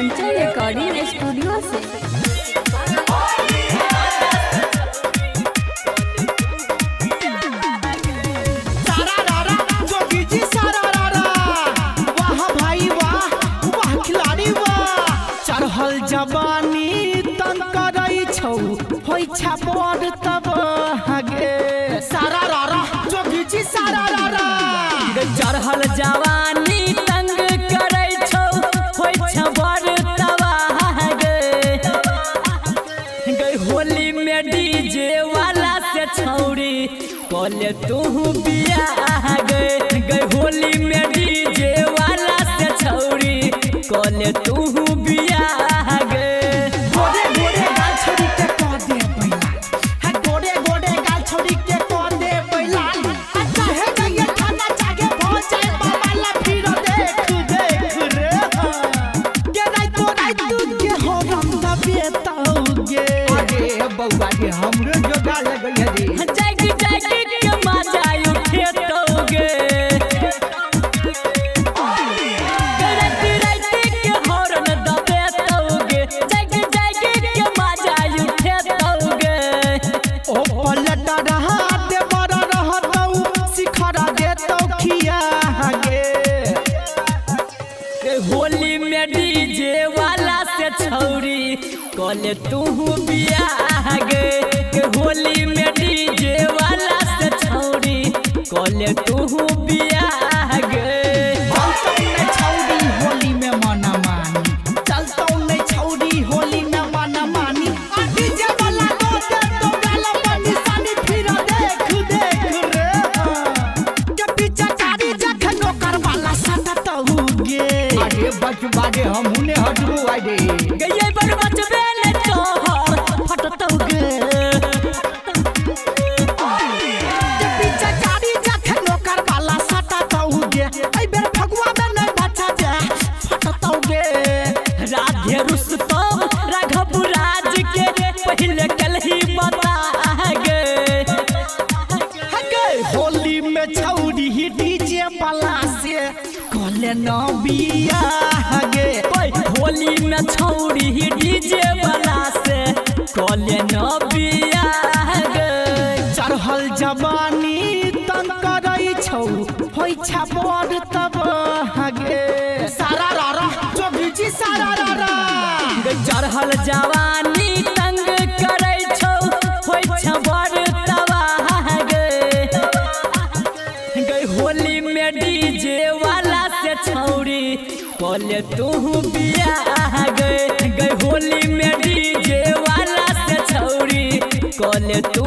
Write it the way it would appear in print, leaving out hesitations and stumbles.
हलचल recording studio से। चढ़ल जवानी तंग करई छौ होई छापर तब हगे सारा रारा जोगी जी सारा रारा। चढ़ल जवानी तंग करई छौ होई छापर तब हगे गई होली में डीजे वाला से छौरी कले तू बियाह गई होली में डीजे वाला से छौरी कले तू बियाह गे। गोरे गोरे गाल छोड़ी के कह दे बैला है गोरे गोरे गाल छोड़ी के कह दे बैला अच्छा है गई थाना जाके पहुंच जाए बाबा ला फिर देख देख रे के रात के हो रम दबे तौगे अरे बौआ के हमरे जो गाल गई है रे जागी जागी के मजा उठे तौगे होली में डीजे वाला से छौरी कले तू बियाह गे होली में डीजे वाला से छौरी कले तू बियाह गे। छौरी होली में मना मानी चलतो नहीं छौरी होली में मना मानी डीजे वाला को दे तो गाला पानी सानी फिर देख देख रे के पीछे कारी जखन ओकर वाला सटतौगे अरे बचबागे हमहुने हटबो आइ रे गइए बड़ बचबे ने तोहर फटतौगे के पीछे कारी जखन ओकर वाला सटतौगे ए बेर फगुआ में नहीं बचा दे फटतौगे। राधे रुस्तम राघव राज के पहले कल ही बता गे होली में छौरी डीजे वाला से कले न बियाह गे होली में छौरी डीजे वाला से कले न बियाह गे। चढ़ल जवानी तंग करई छौ होई छापर तब हगे सारा रारा जोगी जी सारा रारा। चढ़ल जवानी तंग करई छौ होई छापर तब हगे गई होली में डीजे वाला से छौरी कले तू बियाह गई होली में डीजे वाला से छौरी कले तू